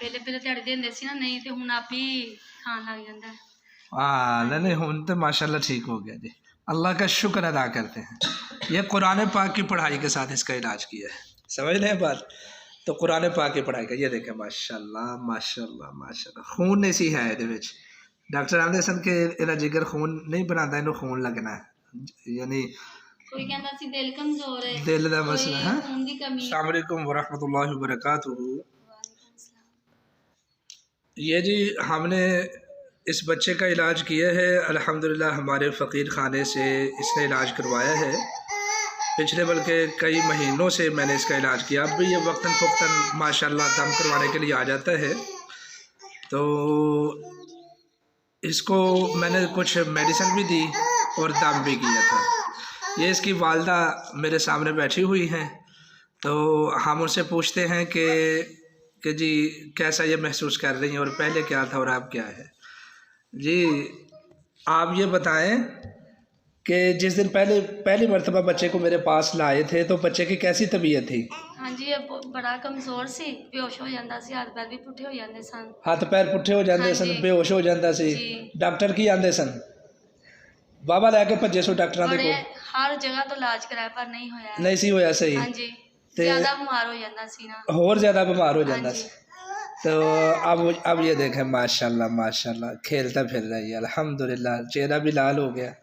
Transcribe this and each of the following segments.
ਪਹਿਲੇ ਦਿਹਾੜੀ ਦਿੰਦੇ ਸੀ ਨਾ, ਨਹੀਂ ਤੇ ਹੁਣ ਆਪ ਹੀ ਖਾਣ ਲੱਗ ਜਾਂਦਾ ਹੈ। हाँ नहीं हूँ तो माशाल्लाह ठीक हो गया जी। अल्लाह का शुक्र अदा करते हैं। ये कुरान पाक की पढ़ाई के साथ इसका इलाज किया है, समझ रहे हैं बात। तो कुरान पाक की पढ़ाई का ये देखें माशाल्लाह माशाल्लाह माशाल्लाह खून नहीं सी है ਇਹਦੇ ਵਿੱਚ। डॉक्टर आंदे सन कि ਇਹਦਾ जिगर खून नहीं बनाता, ਇਹਨੂੰ खून लगना है, यानी कोई कहता सी दिल कमजोर है, दिल का मसला है। खून की कमी। अस्सलाम वालेकुम वरहमतुल्लाहि वबरकातुहू। ये जी हमने इस बच्चे का इलाज किया है अल्हम्दुलिल्लाह। हमारे फ़कीर खाने से इसने इलाज करवाया है पिछले बल्कि कई महीनों से मैंने इसका इलाज किया। अब भी ये वक्तन फ़वक्तन माशाल्लाह दम करवाने के लिए आ जाता है। तो इसको मैंने कुछ मेडिसिन भी दी और दम भी किया था। ये इसकी वालदा मेरे सामने बैठी हुई हैं, तो हम उनसे पूछते हैं कि जी कैसा ये महसूस कर रही हैं और पहले क्या था और अब क्या है। जी आप ये बताएं कि जिस दिन पहली मरतबा बच्चे को मेरे पास लाए थे तो बच्चे की कैसी तबीयत थी? हाँ जी, ये बड़ा कमज़ोर सी, बेहोश हो जाता सी, हाथ पैर भी पुट्ठे हो जाते सन। हाथ पैर पुट्ठे हो जाते सन, बेहोश हो जाता सी। डॉक्टर की आंदे सन, बाबा लैके भज्जे सो डॉक्टरां दे कोल, हर जगह तो इलाज कराया पर नहीं होया। नहीं सी होया सही। हाँ जी, ज़्यादा बीमार हो जाता सी ना, और ज़्यादा बीमार हो जाता सी। तो अब ये देखें माशाल्लाह माशाल्लाह खेलता फिर रहा है अल्हम्दुलिल्लाह। चेहरा भी लाल हो गया,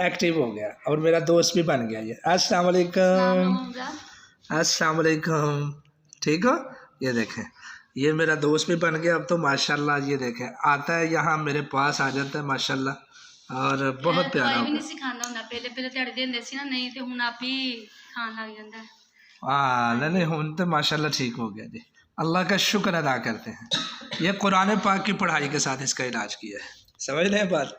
एक्टिव हो गया और मेरा दोस्त भी बन गया। ये अस्सलाम वालेकुम, अस्सलाम वालेकुम, ठीक हो। ये देखें ये मेरा दोस्त भी बन गया अब तो माशाल्लाह। ये देखें आता है यहाँ मेरे पास आ जाता है माशाल्लाह और बहुत प्यारा हो गया। सिखाना होंगे पहले दिहाड़ी देंदे सी ना, नहीं तो हुण आप ही खान लग जाता है। हाँ नहीं हूँ तो माशाल्लाह ठीक हो गया जी। अल्लाह का शुक्र अदा करते हैं। ये कुरान पाक की पढ़ाई के साथ इसका इलाज किया है, समझ रहे हैं बात।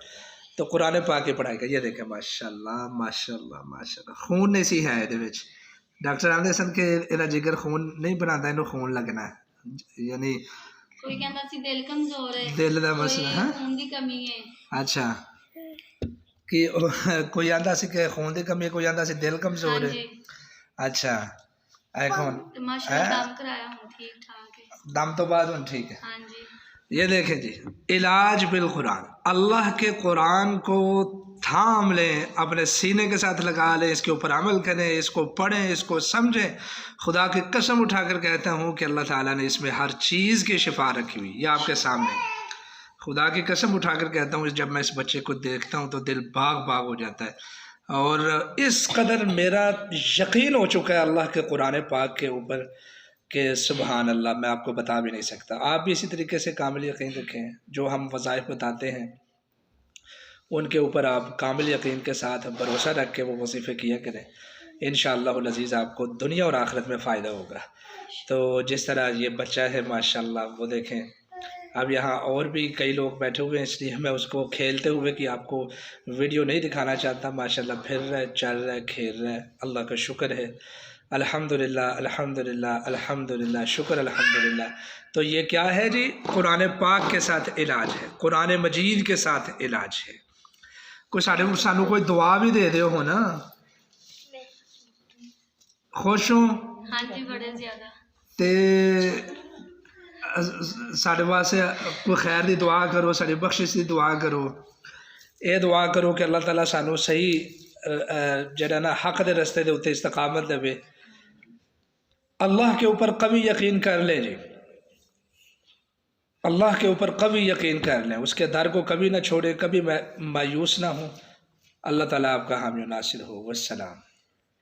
तो कुरान पाक की पढ़ाई का ये देखें माशाल्लाह माशाल्लाह माशाल्लाह खून नहीं सी है ਇਹਦੇ ਵਿੱਚ। डॉक्टर आंदे सन कि ਇਹਦਾ जिगर खून नहीं बनाता, ਇਹਨੂੰ खून लगना है, यानी कोई कहता सी दिल कमजोर है, दिल का मसला है, खून की कमी है। अच्छा कि कोई आंदा सी कि खून की कमी है, कोई आंदा सी दिल कमजोर है। अच्छा माशाल्लाह दम कराया हूं, ठीक ठाक है, दम तो बाद में ठीक है। हाँ जी। ये देखें जी इलाज बिल कुरान, अल्लाह के कुरान को थाम लें, अपने सीने के साथ लगा लें, इसके ऊपर अमल करें, इसको पढ़ें, इसको समझें। खुदा की कसम उठाकर कहता हूँ कि अल्लाह ताला ने इसमें हर चीज़ की शिफा रखी हुई, ये आपके सामने खुदा की कसम उठाकर कहता हूँ। जब मैं इस बच्चे को देखता हूँ तो दिल बाग बाग हो जाता है और इस कदर मेरा यकीन हो चुका है अल्लाह के कुरान पाक के ऊपर कि सुबहान अल्लाह, मैं आपको बता भी नहीं सकता। आप भी इसी तरीके से कामिल यकीन रखें, जो हम वज़ाइफ बताते हैं उनके ऊपर आप कामिल यकीन के साथ भरोसा रख के वो वजीफ़े किया करें। इंशाअल्लाह अज़ीज़ आपको दुनिया और आखिरत में फ़ायदा होगा। तो जिस तरह ये बच्चा है माशाअल्लाह, वो देखें अब यहाँ और भी कई लोग बैठे हुए हैं, इसलिए मैं उसको खेलते हुए कि आपको वीडियो नहीं दिखाना चाहता। माशाल्लाह फिर रहा है, चल रहा है, खेल रहा है, अल्लाह का शुक्र है। अल्हम्दुलिल्लाह अल्हम्दुलिल्लाह अल्हम्दुलिल्लाह शुक्र अल्हम्दुलिल्लाह। तो ये क्या है जी, कुरान पाक के साथ इलाज है, कुरान मजीद के साथ इलाज है। कोई सानू कोई दुआ भी दे दो हो ना, खुश हो? हाँ जी बड़े ज़्यादा। ते साढ़े वास्ते कोई खैर की दुआ करो, साड़ी बख्शिश की दुआ करो। ये दुआ करो कि अल्लाह ताला सानू सही जरा ना हक दे रस्ते दे उत्ते इस्तकामत देवे। अल्लाह के ऊपर कभी यकीन कर ले जी, अल्लाह के ऊपर कभी यकीन कर लें, उसके दर को कभी ना छोड़े, कभी मायूस ना हो। अल्लाह ताला आपका हामी नासिर हो। वस्सलाम।